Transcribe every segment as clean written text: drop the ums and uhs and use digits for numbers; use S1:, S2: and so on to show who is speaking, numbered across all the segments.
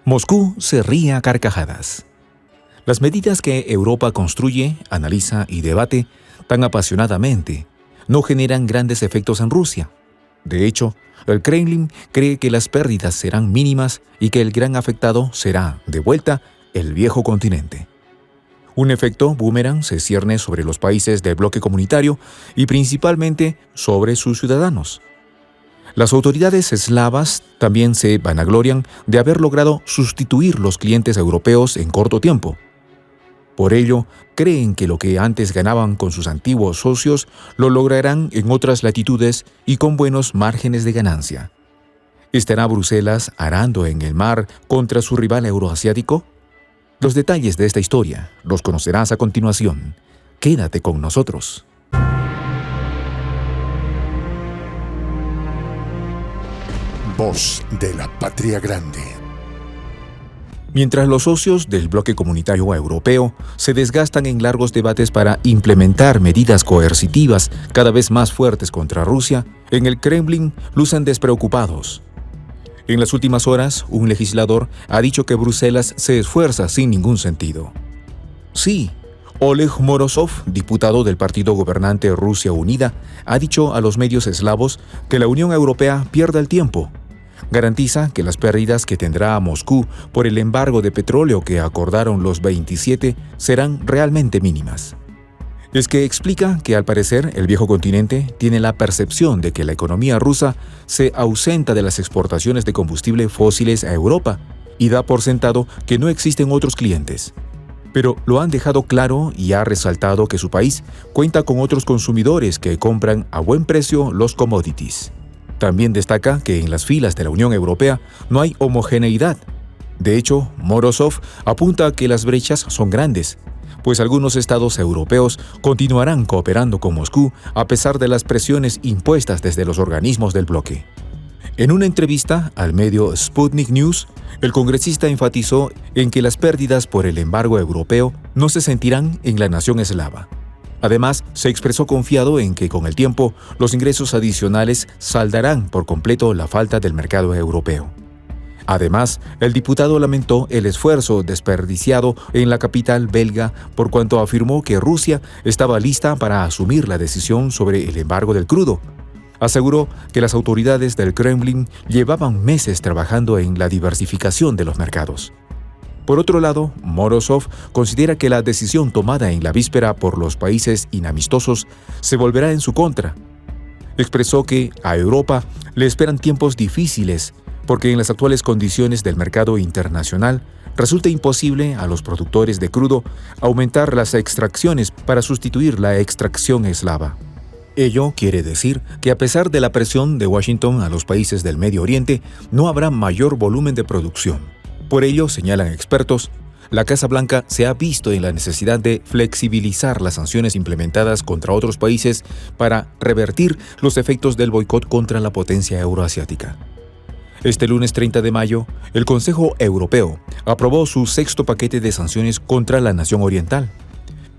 S1: Moscú se ríe a carcajadas. Las medidas que Europa construye, analiza y debate tan apasionadamente no generan grandes efectos en Rusia. De hecho, el Kremlin cree que las pérdidas serán mínimas y que el gran afectado será, de vuelta, el viejo continente. Un efecto boomerang se cierne sobre los países del bloque comunitario y principalmente sobre sus ciudadanos. Las autoridades eslavas también se vanaglorian de haber logrado sustituir los clientes europeos en corto tiempo. Por ello, creen que lo que antes ganaban con sus antiguos socios lo lograrán en otras latitudes y con buenos márgenes de ganancia. ¿Estará Bruselas arando en el mar contra su rival euroasiático? Los detalles de esta historia los conocerás a continuación. Quédate con nosotros.
S2: Voz de la Patria Grande.
S1: Mientras los socios del bloque comunitario europeo se desgastan en largos debates para implementar medidas coercitivas cada vez más fuertes contra Rusia, en el Kremlin lucen despreocupados. En las últimas horas, un legislador ha dicho que Bruselas se esfuerza sin ningún sentido. Sí, Oleg Morozov, diputado del partido gobernante Rusia Unida, ha dicho a los medios eslavos que la Unión Europea pierda el tiempo. Garantiza que las pérdidas que tendrá Moscú por el embargo de petróleo que acordaron los 27 serán realmente mínimas. Es que explica que al parecer el viejo continente tiene la percepción de que la economía rusa se ausenta de las exportaciones de combustible fósiles a Europa y da por sentado que no existen otros clientes. Pero lo han dejado claro y ha resaltado que su país cuenta con otros consumidores que compran a buen precio los commodities. También destaca que en las filas de la Unión Europea no hay homogeneidad. De hecho, Morozov apunta a que las brechas son grandes, pues algunos estados europeos continuarán cooperando con Moscú a pesar de las presiones impuestas desde los organismos del bloque. En una entrevista al medio Sputnik News, el congresista enfatizó en que las pérdidas por el embargo europeo no se sentirán en la nación eslava. Además, se expresó confiado en que con el tiempo los ingresos adicionales saldarán por completo la falta del mercado europeo. Además, el diputado lamentó el esfuerzo desperdiciado en la capital belga por cuanto afirmó que Rusia estaba lista para asumir la decisión sobre el embargo del crudo. Aseguró que las autoridades del Kremlin llevaban meses trabajando en la diversificación de los mercados. Por otro lado, Morozov considera que la decisión tomada en la víspera por los países inamistosos se volverá en su contra. Expresó que a Europa le esperan tiempos difíciles porque en las actuales condiciones del mercado internacional resulta imposible a los productores de crudo aumentar las extracciones para sustituir la extracción eslava. Ello quiere decir que a pesar de la presión de Washington a los países del Medio Oriente, no habrá mayor volumen de producción. Por ello, señalan expertos, la Casa Blanca se ha visto en la necesidad de flexibilizar las sanciones implementadas contra otros países para revertir los efectos del boicot contra la potencia euroasiática. Este lunes 30 de mayo, el Consejo Europeo aprobó su sexto paquete de sanciones contra la nación oriental.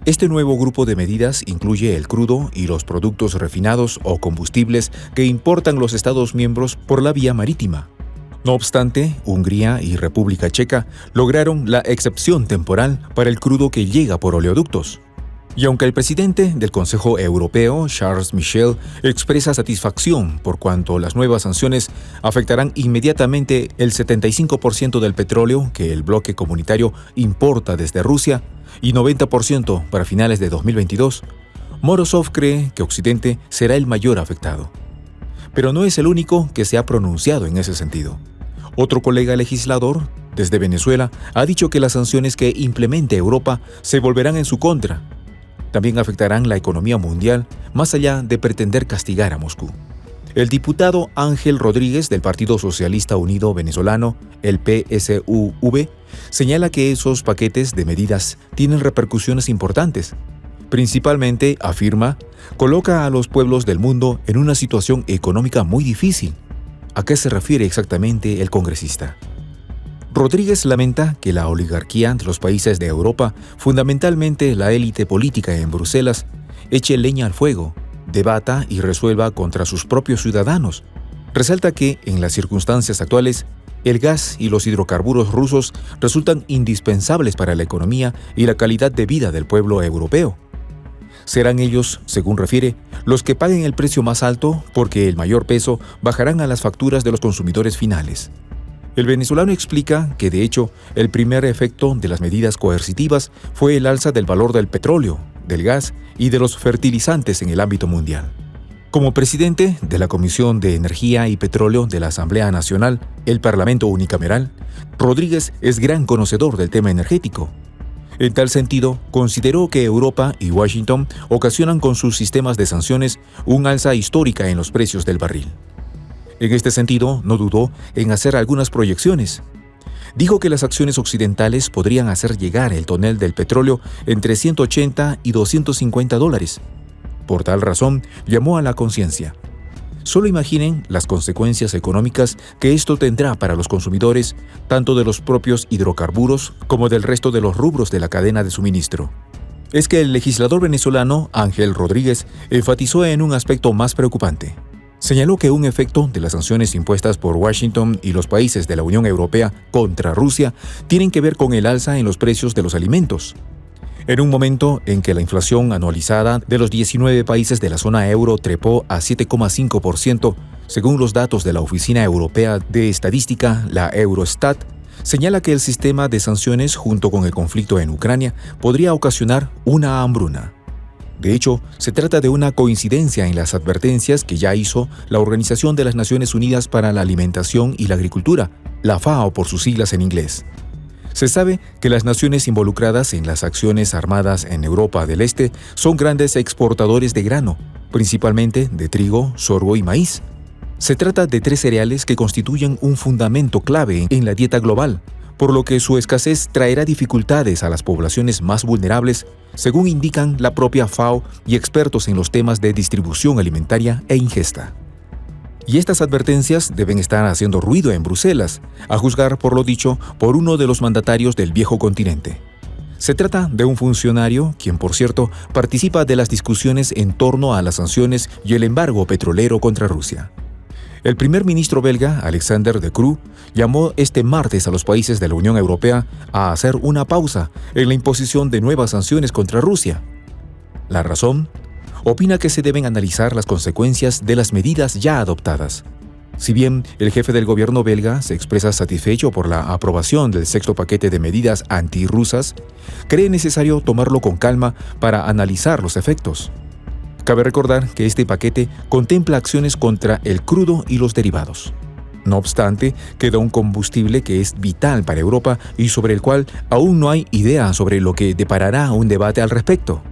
S1: Este nuevo grupo de medidas incluye el crudo y los productos refinados o combustibles que importan los Estados miembros por la vía marítima. No obstante, Hungría y República Checa lograron la excepción temporal para el crudo que llega por oleoductos. Y aunque el presidente del Consejo Europeo, Charles Michel, expresa satisfacción por cuanto las nuevas sanciones afectarán inmediatamente el 75% del petróleo que el bloque comunitario importa desde Rusia y 90% para finales de 2022, Morozov cree que Occidente será el mayor afectado. Pero no es el único que se ha pronunciado en ese sentido. Otro colega legislador, desde Venezuela, ha dicho que las sanciones que implemente Europa se volverán en su contra. También afectarán la economía mundial, más allá de pretender castigar a Moscú. El diputado Ángel Rodríguez del Partido Socialista Unido Venezolano, el PSUV, señala que esos paquetes de medidas tienen repercusiones importantes. Principalmente, afirma, coloca a los pueblos del mundo en una situación económica muy difícil. ¿A qué se refiere exactamente el congresista? Rodríguez lamenta que la oligarquía de los países de Europa, fundamentalmente la élite política en Bruselas, eche leña al fuego, debata y resuelva contra sus propios ciudadanos. Resalta que, en las circunstancias actuales, el gas y los hidrocarburos rusos resultan indispensables para la economía y la calidad de vida del pueblo europeo. Serán ellos, según refiere, los que paguen el precio más alto porque el mayor peso bajarán a las facturas de los consumidores finales. El venezolano explica que, de hecho, el primer efecto de las medidas coercitivas fue el alza del valor del petróleo, del gas y de los fertilizantes en el ámbito mundial. Como presidente de la Comisión de Energía y Petróleo de la Asamblea Nacional, el Parlamento Unicameral, Rodríguez es gran conocedor del tema energético. En tal sentido, consideró que Europa y Washington ocasionan con sus sistemas de sanciones un alza histórica en los precios del barril. En este sentido, no dudó en hacer algunas proyecciones. Dijo que las acciones occidentales podrían hacer llegar el tonel del petróleo entre 180 y 250 dólares. Por tal razón, llamó a la conciencia. Solo imaginen las consecuencias económicas que esto tendrá para los consumidores, tanto de los propios hidrocarburos como del resto de los rubros de la cadena de suministro. Es que el legislador venezolano Ángel Rodríguez enfatizó en un aspecto más preocupante. Señaló que un efecto de las sanciones impuestas por Washington y los países de la Unión Europea contra Rusia tienen que ver con el alza en los precios de los alimentos. En un momento en que la inflación anualizada de los 19 países de la zona euro trepó a 7,5%, según los datos de la Oficina Europea de Estadística, la Eurostat, señala que el sistema de sanciones junto con el conflicto en Ucrania podría ocasionar una hambruna. De hecho, se trata de una coincidencia en las advertencias que ya hizo la Organización de las Naciones Unidas para la Alimentación y la Agricultura, la FAO por sus siglas en inglés. Se sabe que las naciones involucradas en las acciones armadas en Europa del Este son grandes exportadores de grano, principalmente de trigo, sorgo y maíz. Se trata de 3 cereales que constituyen un fundamento clave en la dieta global, por lo que su escasez traerá dificultades a las poblaciones más vulnerables, según indican la propia FAO y expertos en los temas de distribución alimentaria e ingesta. Y estas advertencias deben estar haciendo ruido en Bruselas, a juzgar por lo dicho por uno de los mandatarios del viejo continente. Se trata de un funcionario quien, por cierto, participa de las discusiones en torno a las sanciones y el embargo petrolero contra Rusia. El primer ministro belga, Alexander De Croo, llamó este martes a los países de la Unión Europea a hacer una pausa en la imposición de nuevas sanciones contra Rusia. La razón: opina que se deben analizar las consecuencias de las medidas ya adoptadas. Si bien el jefe del gobierno belga se expresa satisfecho por la aprobación del 6º paquete de medidas antirrusas, cree necesario tomarlo con calma para analizar los efectos. Cabe recordar que este paquete contempla acciones contra el crudo y los derivados. No obstante, queda un combustible que es vital para Europa y sobre el cual aún no hay idea sobre lo que deparará un debate al respecto.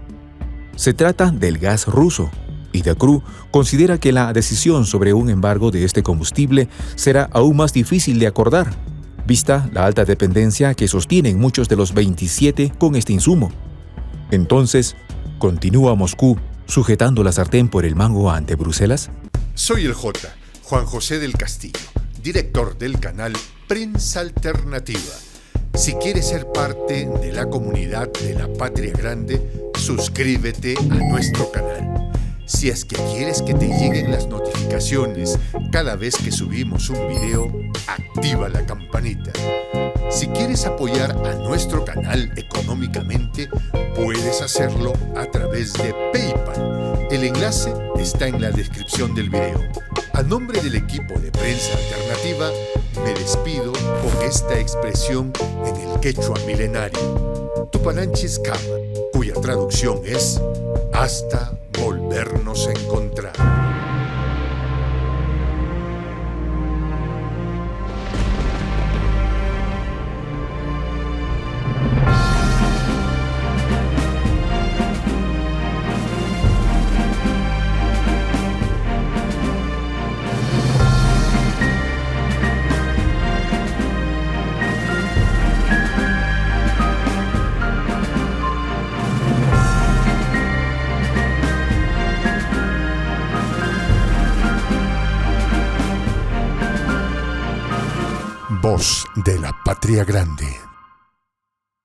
S1: Se trata del gas ruso, y De Croo considera que la decisión sobre un embargo de este combustible será aún más difícil de acordar, vista la alta dependencia que sostienen muchos de los 27 con este insumo. Entonces, ¿continúa Moscú sujetando la sartén por el mango ante Bruselas?
S2: Soy el J, Juan José del Castillo, director del canal Prensa Alternativa. Si quieres ser parte de la comunidad de la Patria Grande, suscríbete a nuestro canal. Si es que quieres que te lleguen las notificaciones cada vez que subimos un video, activa la campanita. Si quieres apoyar a nuestro canal económicamente, puedes hacerlo a través de PayPal. El enlace está en la descripción del video. A nombre del equipo de Prensa Alternativa, me despido con esta expresión en el quechua milenario, Tupananchis Kama, cuya traducción es hasta volvernos a encontrar. Voz de la Patria Grande.